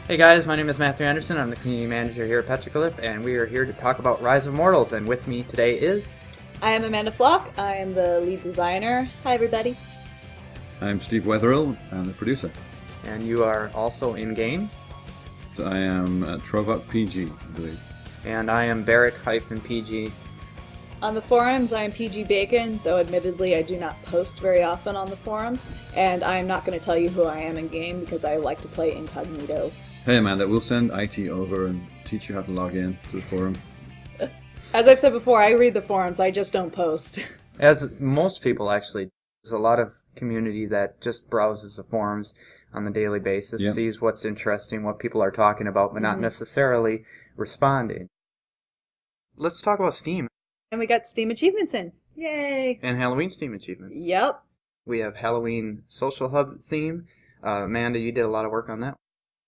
Hey guys, my name is Matthew Anderson. I'm the community manager here at Petroglyph, and we are here to talk about Rise of Immortals. And with me today is... I am Amanda Flock. I am the lead designer. Hi, everybody. I'm Steve Wetherill. I'm the producer. And you are also in-game. I am Trovok PG, I believe. And I am Barrick-PG. On the forums, I am PG Bacon, though admittedly I do not post very often on the forums, and I am not going to tell you who I am in-game because I like to play incognito. Hey Amanda, we'll send IT over and teach you how to log in to the forum. As I've said before, I read the forums, I just don't post. As most people actually, there's a lot of community that just browses the forums on a daily basis, Yep. sees what's interesting, what people are talking about, but not necessarily responding. Let's talk about Steam. And we got Steam achievements in. Yay! And Halloween Steam achievements. Yep. We have Halloween Social Hub theme. Amanda, you did a lot of work on that.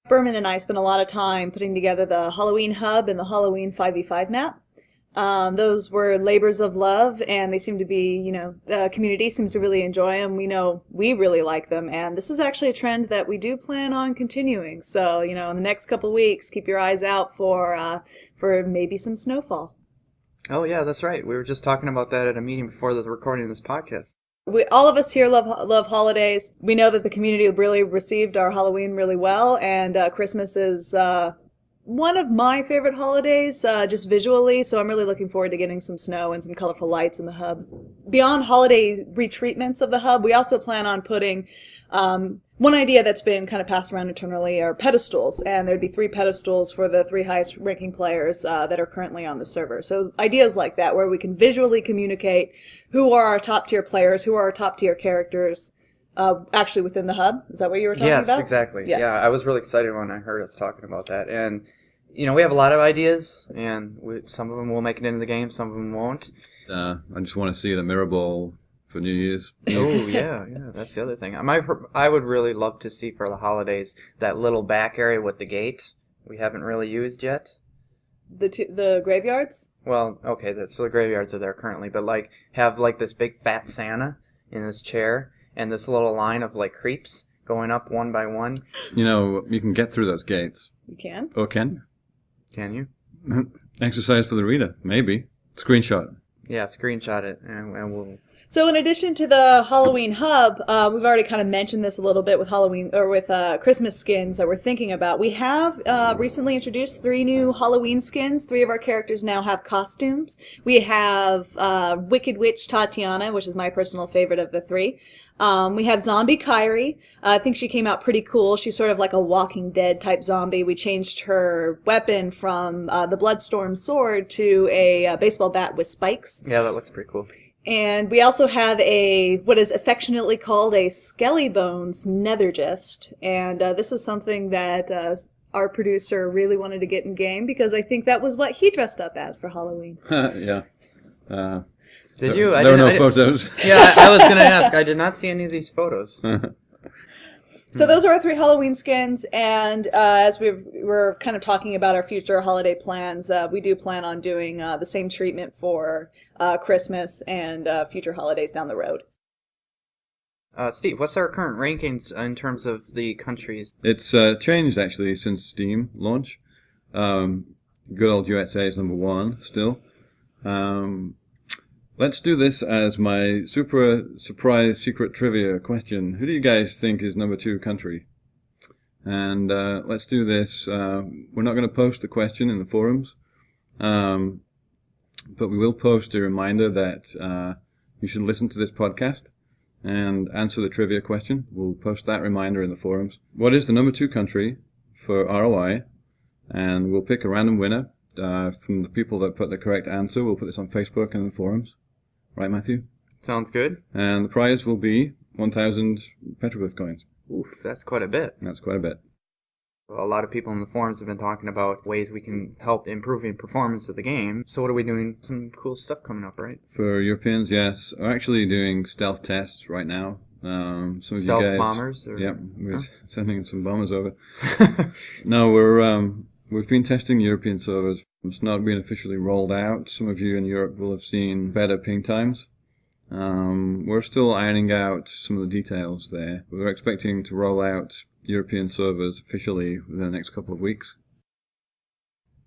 Berman and I spent a lot of time putting together the Halloween Hub and the Halloween 5v5 map. Those were labors of love, and they seem to be, the community seems to really enjoy them. We know we really like them, and this is actually a trend that we do plan on continuing. So, in the next couple weeks, keep your eyes out for maybe some snowfall. Oh yeah, that's right. We were just talking about that at a meeting before the recording of this podcast. All of us here love holidays. We know that the community really received our Halloween really well, and Christmas is one of my favorite holidays, just visually, so I'm really looking forward to getting some snow and some colorful lights in the hub. Beyond holiday retreatments of the hub, we also plan on putting one idea that's been kind of passed around internally are pedestals, and there'd be 3 pedestals for the 3 highest ranking players that are currently on the server. So ideas like that, where we can visually communicate who are our top tier players, who are our top tier characters, actually within the hub. Is that what you were talking about? Yes, exactly. Yes. Yeah, I was really excited when I heard us talking about that. And, we have a lot of ideas, and some of them will make it into the game, some of them won't. I just want to see the mirror ball for New Year's. Oh, yeah, that's the other thing. I would really love to see for the holidays that little back area with the gate we haven't really used yet. The graveyards? Well, okay, so the graveyards are there currently, but have this big fat Santa in this chair and this little line of creeps going up one by one. You can get through those gates. You can? Oh, can Can you? you? Exercise for the reader, maybe. Screenshot. Yeah, screenshot it and we'll... So in addition to the Halloween hub, we've already kind of mentioned this a little bit with Halloween or with Christmas skins that we're thinking about. We have recently introduced 3 new Halloween skins. 3 of our characters now have costumes. We have Wicked Witch Tatiana, which is my personal favorite of the 3. We have Zombie Kyrie. I think she came out pretty cool. She's sort of like a Walking Dead type zombie. We changed her weapon from the Bloodstorm sword to a baseball bat with spikes. Yeah, that looks pretty cool. And we also have what is affectionately called a Skelly Bones Nethergist. And this is something that our producer really wanted to get in game because I think that was what he dressed up as for Halloween. Yeah. Did you? There were no photos. Yeah, I was going to ask. I did not see any of these photos. So those are our 3 Halloween skins, and as we're kind of talking about our future holiday plans, we do plan on doing the same treatment for Christmas and future holidays down the road. Steve, what's our current rankings in terms of the countries? It's changed, actually, since Steam launch. Good old USA is number 1 still. Let's do this as my super surprise secret trivia question. Who do you guys think is number 2 country? And let's do this. We're not going to post the question in the forums, but we will post a reminder that you should listen to this podcast and answer the trivia question. We'll post that reminder in the forums. What is the number 2 country for ROI? And we'll pick a random winner from the people that put the correct answer. We'll put this on Facebook and the forums. Right, Matthew? Sounds good. And the prize will be 1,000 Petroglyph coins. Oof, that's quite a bit. That's quite a bit. A lot of people in the forums have been talking about ways we can help improving performance of the game. So what are we doing? Some cool stuff coming up, right? For Europeans, yes. We're actually doing stealth tests right now. Some of Stealth you guys, bombers? Or... Yep, we're sending some bombers over. No, we've been testing European servers. It's not been officially rolled out. Some of you in Europe will have seen better ping times. We're still ironing out some of the details there. We're expecting to roll out European servers officially within the next couple of weeks.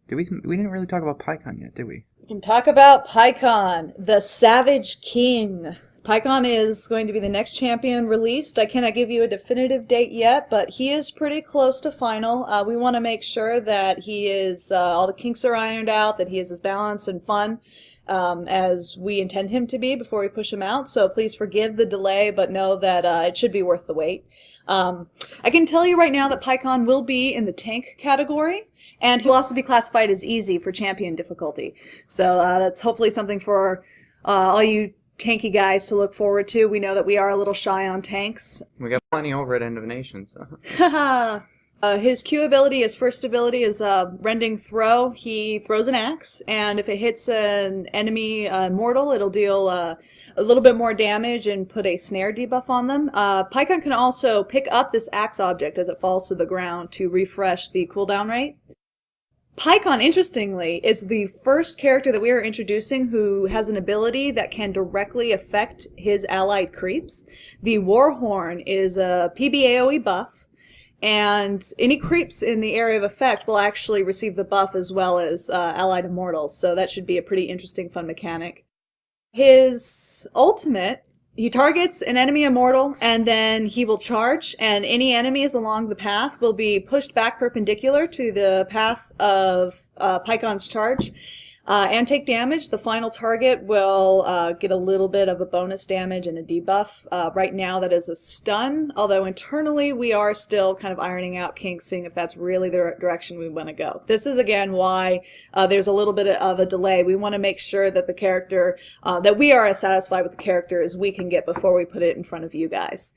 We didn't really talk about Pycon yet, did we? We can talk about Pycon, the Savage King. Pycon is going to be the next champion released. I cannot give you a definitive date yet, but he is pretty close to final. We want to make sure that he is, all the kinks are ironed out, that he is as balanced and fun as we intend him to be before we push him out. So please forgive the delay, but know that it should be worth the wait. I can tell you right now that Pycon will be in the tank category, and he'll also be classified as easy for champion difficulty. So that's hopefully something for all you tanky guys to look forward to. We know that we are a little shy on tanks. We got plenty over at End of Nation, so. His Q ability, his first ability is Rending Throw. He throws an axe, and if it hits an enemy mortal, it'll deal a little bit more damage and put a snare debuff on them. Pycon can also pick up this axe object as it falls to the ground to refresh the cooldown rate. Pycon, interestingly, is the first character that we are introducing who has an ability that can directly affect his allied creeps. The Warhorn is a PB AoE buff, and any creeps in the area of effect will actually receive the buff as well as allied immortals, so that should be a pretty interesting, fun mechanic. His ultimate, he targets an enemy immortal, and then he will charge, and any enemies along the path will be pushed back perpendicular to the path of Pycon's charge and take damage. The final target will get a little bit of a bonus damage and a debuff. Right now that is a stun, although internally we are still kind of ironing out kinks, seeing if that's really the direction we want to go. This is again why there's a little bit of a delay. We want to make sure that the character, that we are as satisfied with the character as we can get before we put it in front of you guys.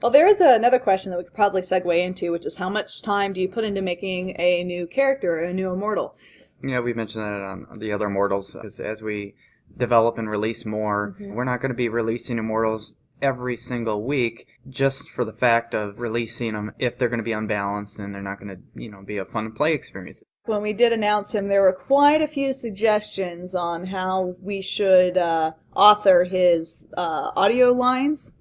Well, there is another question that we could probably segue into, which is how much time do you put into making a new character, a new immortal? Yeah, we mentioned that on the other Immortals, because as we develop and release more, we're not going to be releasing Immortals every single week just for the fact of releasing them if they're going to be unbalanced and they're not going to, be a fun play experience. When we did announce him, there were quite a few suggestions on how we should author his audio lines.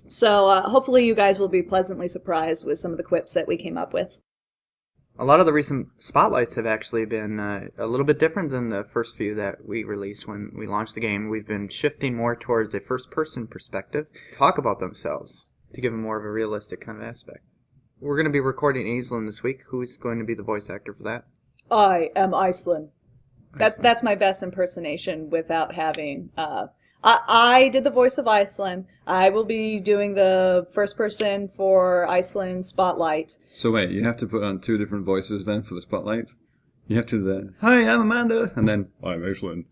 So hopefully you guys will be pleasantly surprised with some of the quips that we came up with. A lot of the recent spotlights have actually been a little bit different than the first few that we released when we launched the game. We've been shifting more towards a first-person perspective, talk about themselves, to give them more of a realistic kind of aspect. We're going to be recording Aislinn this week. Who's going to be the voice actor for that? I am Aislinn. That's my best impersonation without having... I did the voice of Aislinn. I will be doing the first person for Aislinn Spotlight. So wait, you have to put on two different voices then for the Spotlight? You have to then, hi, I'm Amanda, and then, I'm Aislinn.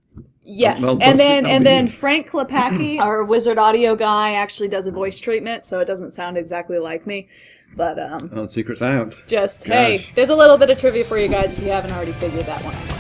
Yes, and then Frank Klepacki, our Wizard Audio guy, actually does a voice treatment, so it doesn't sound exactly like me. But oh, secret's out. Just, hey, there's a little bit of trivia for you guys if you haven't already figured that one out.